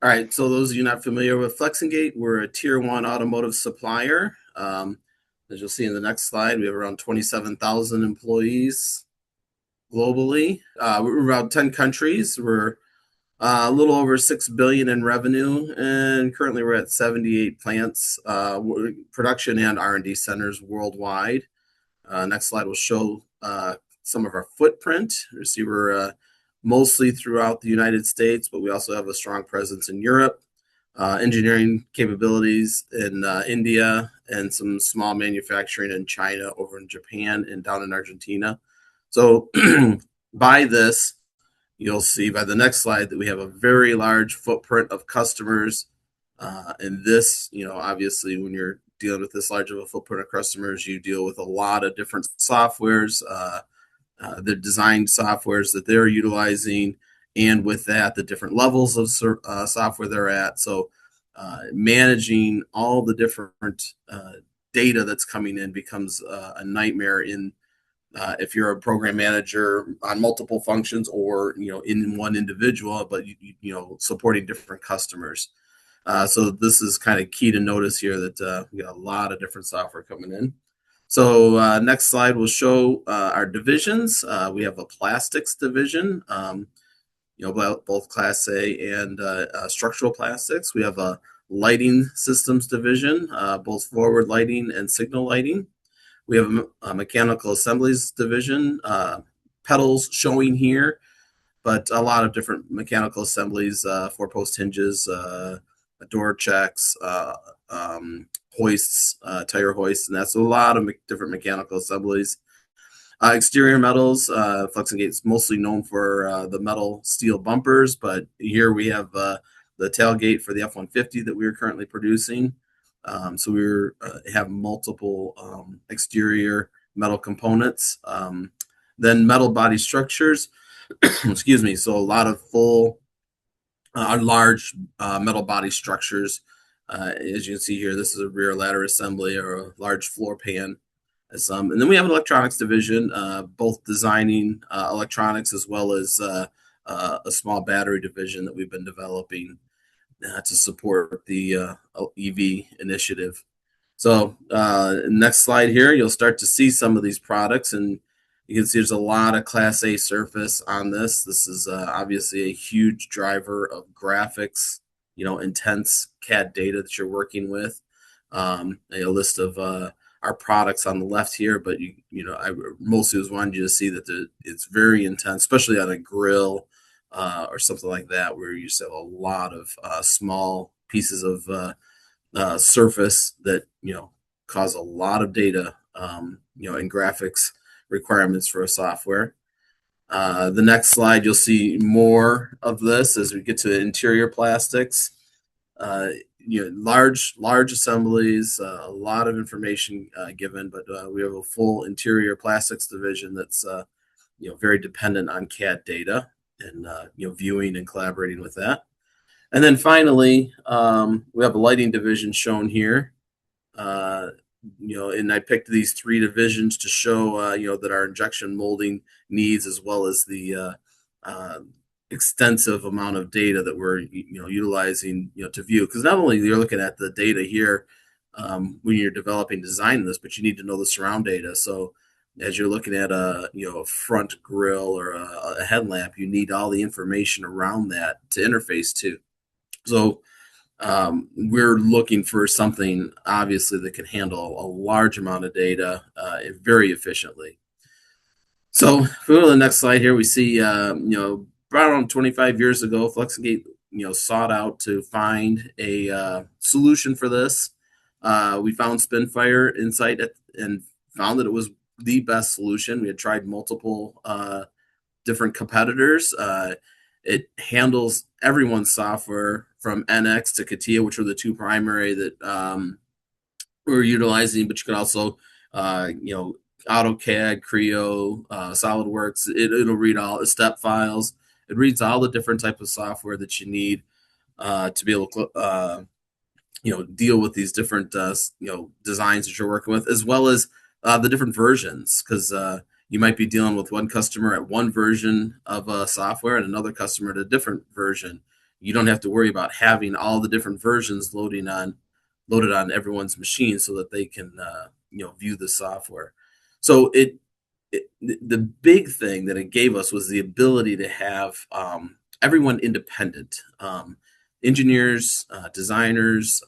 All right, so those of you not familiar with Flexingate, we're a tier one automotive supplier. As you'll see in the next slide, we have around 27,000 employees globally. We're around 10 countries. We're a little over 6 billion in revenue, and currently we're at 78 plants, production and R&D centers worldwide. Next slide will show some of our footprint. You see we're mostly throughout the United States, but we also have a strong presence in Europe, engineering capabilities in India, and some small manufacturing in China, over in Japan, and down in Argentina. So by this, you'll see by the next slide that we have a very large footprint of customers. And this, obviously, when you're dealing with this large of a footprint of customers, you deal with a lot of different softwares, the design softwares that they're utilizing, and with that, the different levels of software they're at. So managing all the different data that's coming in becomes a nightmare if you're a program manager on multiple functions, or in one individual, but supporting different customers. So this is kind of key to notice here that we got a lot of different software coming in. So next slide will show our divisions. We have a plastics division, both Class A and structural plastics. We have a lighting systems division, both forward lighting and signal lighting. We have a mechanical assemblies division, pedals showing here, but a lot of different mechanical assemblies, four-post hinges, door checks, hoists, tire hoists, and that's a lot of different mechanical assemblies. Exterior metals, Flexingate's mostly known for the metal steel bumpers, but here we have the tailgate for the F-150 that we are currently producing. So we have multiple exterior metal components. Then metal body structures, excuse me, so a lot of full, large metal body structures. As you can see here, this is a rear ladder assembly or a large floor pan. And then we have an electronics division, both designing electronics as well as a small battery division that we've been developing to support the EV initiative. So next slide here, you'll start to see some of these products, and you can see there's a lot of Class A surface on this. This is obviously a huge driver of graphics, intense CAD data that you're working with. A list of our products on the left here, but I mostly just wanted you to see that it's very intense, especially on a grill or something like that, where you just have a lot of small pieces of surface that cause a lot of data, in graphics requirements for a software. The next slide, you'll see more of this as we get to interior plastics. Large assemblies, a lot of information given, but we have a full interior plastics division that's very dependent on CAD data and viewing and collaborating with that. And then finally, we have a lighting division shown here. And I picked these three divisions to show that our injection molding needs, as well as the extensive amount of data that we're utilizing to view, because not only you're looking at the data here when you're developing design this, but you need to know the surround data. So as you're looking at a front grille or a headlamp, you need all the information around that to interface to. So we're looking for something obviously that can handle a large amount of data very efficiently. So if we go to the next slide here, we see around 25 years ago, Flexingate sought out to find a solution for this. We found SpinFire Insight and found that it was the best solution. We had tried multiple different competitors. It handles everyone's software from NX to CATIA, which were the two primary that we were utilizing, but you can also AutoCAD, Creo, SolidWorks. It'll read all the step files. It reads all the different type of software that you need to be able to deal with these different designs that you're working with, as well as the different versions, because you might be dealing with one customer at one version of software and another customer at a different version. you don't have to worry about having all the different versions loaded on everyone's machine so that they can view the software. So the big thing that it gave us was the ability to have everyone independent, engineers, designers,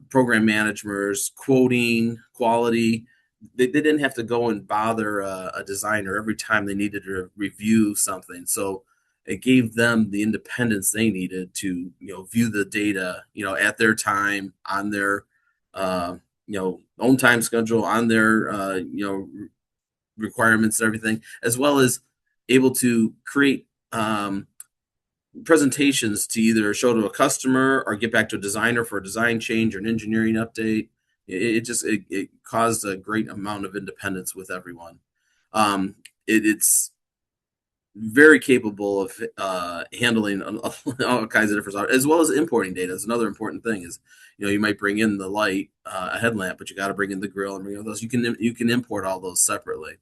program managers, quoting, quality. They didn't have to go and bother a designer every time they needed to review something. So it gave them the independence they needed to view the data at their time, on their own time schedule, on their requirements and everything, as well as able to create presentations to either show to a customer or get back to a designer for a design change or an engineering update. It caused a great amount of independence with everyone. It's very capable of handling all kinds of different, as well as importing data. Is another important thing. Is you might bring in the light, a headlamp, but you got to bring in the grill and bring in those. You can import all those separately.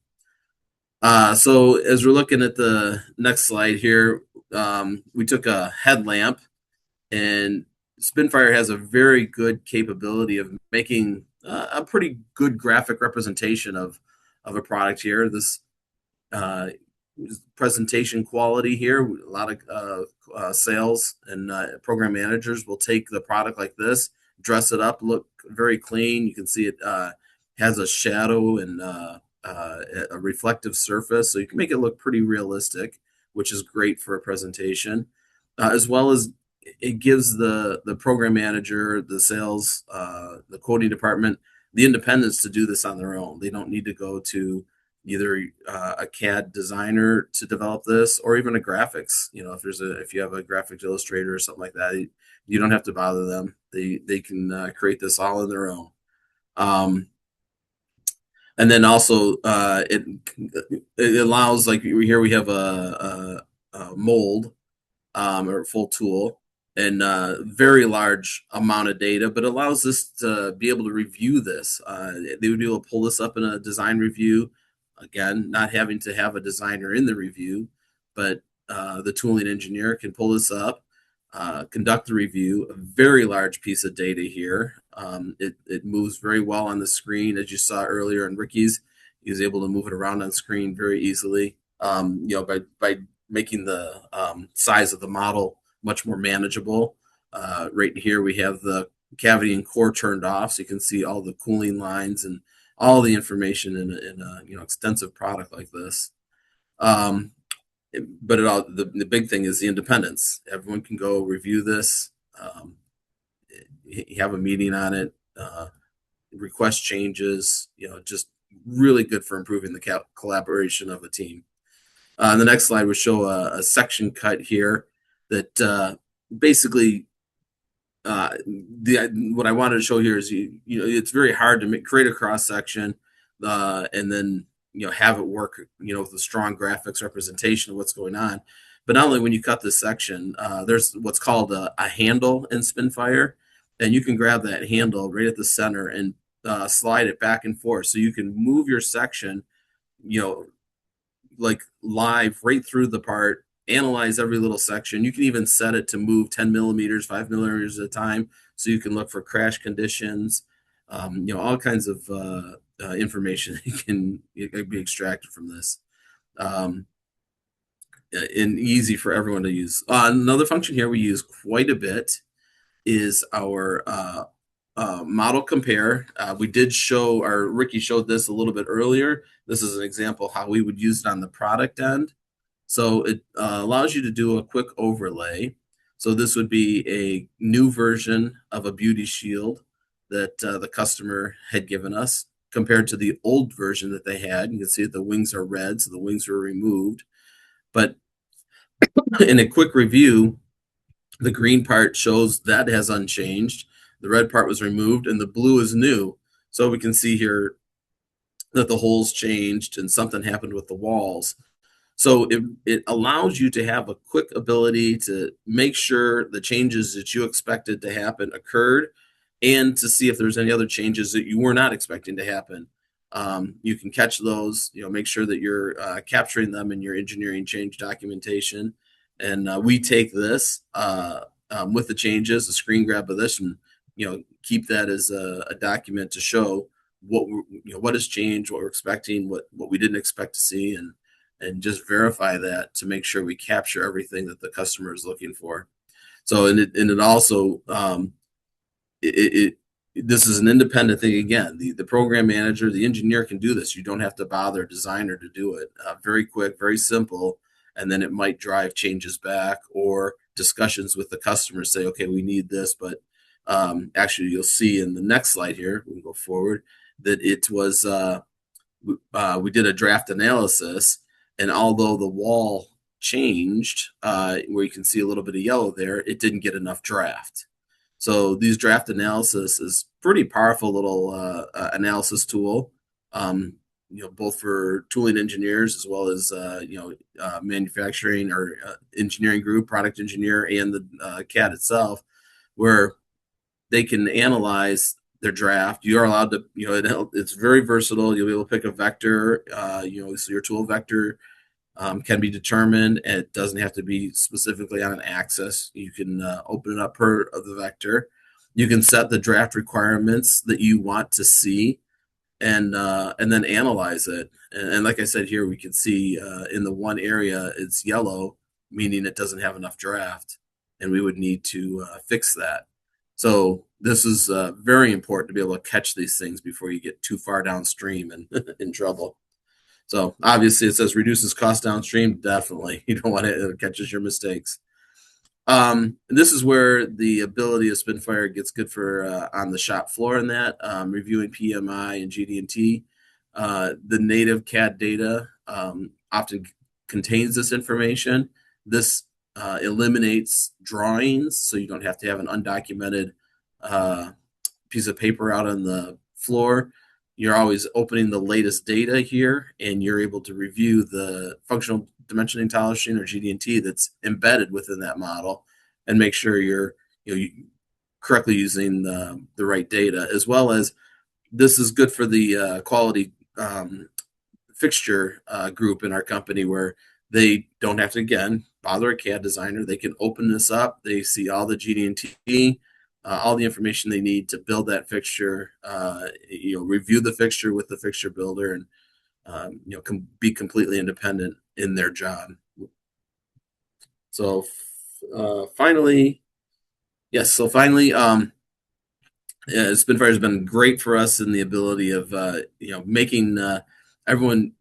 So as we're looking at the next slide here, we took a headlamp, and SpinFire has a very good capability of making a pretty good graphic representation of a product here. This presentation quality here, a lot of sales and program managers will take the product like this, dress it up, look very clean. You can see it has a shadow and a reflective surface, so you can make it look pretty realistic, which is great for a presentation, as well as it gives the program manager, the sales, the quoting department, the independence to do this on their own. They don't need to go to either a CAD designer to develop this, or even a graphics. If you have a graphics illustrator or something like that, you don't have to bother them. They can create this all on their own. And then also it allows, like here we have a mold or full tool, and very large amount of data, but allows us to be able to review this. They would be able to pull this up in a design review. Again, not having to have a designer in the review, but the tooling engineer can pull this up, conduct the review. A very large piece of data here. It moves very well on the screen, as you saw earlier in Ricky's. He was able to move it around on screen very easily. By making the size of the model much more manageable. Right here we have the cavity and core turned off, so you can see all the cooling lines and all the information in a extensive product like this. But the big thing is the independence. Everyone can go review this, have a meeting on it, request changes. Just really good for improving the collaboration of a team. The next slide would show a section cut here that basically what I wanted to show here is it's very hard to create a cross section and then have it work with a strong graphics representation of what's going on. But not only when you cut this section, there's what's called a handle in SpinFire, and you can grab that handle right at the center and slide it back and forth, so you can move your section like live right through the part, analyze every little section. You can even set it to move 10 millimeters, 5 millimeters at a time, so you can look for crash conditions, all kinds of information can be extracted from this, and easy for everyone to use. Another function here we use quite a bit is our model compare. We did show, or Ricky showed this a little bit earlier. This is an example how we would use it on the product end. So it allows you to do a quick overlay. So this would be a new version of a beauty shield that the customer had given us compared to the old version that they had. You can see that the wings are red, so the wings were removed. But in a quick review, the green part shows that has unchanged. The red part was removed, and the blue is new. So we can see here that the holes changed and something happened with the walls. So it allows you to have a quick ability to make sure the changes that you expected to happen occurred, and to see if there's any other changes that you were not expecting to happen. You can catch those, make sure that you're capturing them in your engineering change documentation, And we take this with the changes, a screen grab of this, and keep that as a document to show what has changed, what we're expecting, what we didn't expect to see, and just verify that to make sure we capture everything that the customer is looking for. So it also it this is an independent thing. Again, the program manager, the engineer can do this. You don't have to bother a designer to do it. Very quick, very simple, and then it might drive changes back or discussions with the customer. Say, okay, we need this, but actually, you'll see in the next slide here, we can go forward, that it was we did a draft analysis, and although the wall changed, where you can see a little bit of yellow there, it didn't get enough draft. So these draft analysis is pretty powerful little analysis tool, both for tooling engineers as well as manufacturing or engineering group, product engineer, and the CAD itself, where they can analyze their draft. You are allowed to, it's very versatile. You'll be able to pick a vector, so your tool vector can be determined. And it doesn't have to be specifically on an axis. You can open it up per the vector. You can set the draft requirements that you want to see, and then analyze it. And like I said, here we can see in the one area it's yellow, meaning it doesn't have enough draft, and we would need to fix that. So this is very important to be able to catch these things before you get too far downstream and in trouble. So obviously it says reduces cost downstream. Definitely. You don't want it catches your mistakes. This is where the ability of SpinFire gets good for on the shop floor in that, reviewing PMI and GD&T. The native CAD data often contains this information. This eliminates drawings, so you don't have to have an undocumented piece of paper out on the floor. You're always opening the latest data here, and you're able to review the functional dimensioning tolerance or GD&T that's embedded within that model, and make sure you're correctly using the right data, as well as this is good for the quality fixture group in our company, where they don't have to, again, bother a CAD designer. They can open this up. They see all the GD&T, all the information they need to build that fixture, review the fixture with the fixture builder, and can be completely independent in their job. So finally, SpinFire has been great for us in the ability of making everyone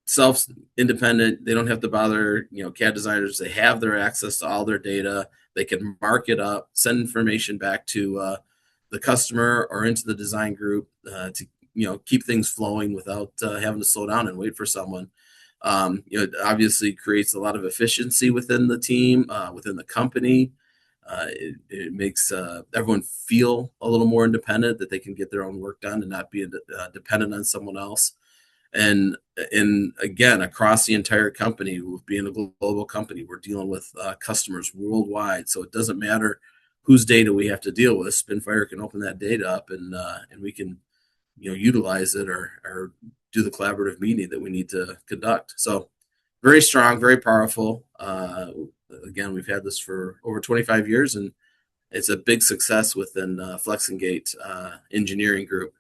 self-independent. They don't have to bother CAD designers. They have their access to all their data. They can mark it up, send information back to the customer or into the design group to keep things flowing without having to slow down and wait for someone. It obviously creates a lot of efficiency within the team, within the company. It makes everyone feel a little more independent, that they can get their own work done and not be dependent on someone else. And again, across the entire company, with being a global company, we're dealing with customers worldwide. So it doesn't matter whose data we have to deal with. SpinFire can open that data up, and we can utilize it or do the collaborative meeting that we need to conduct. So very strong, very powerful. Again, we've had this for over 25 years, and it's a big success within FlexNgate engineering group.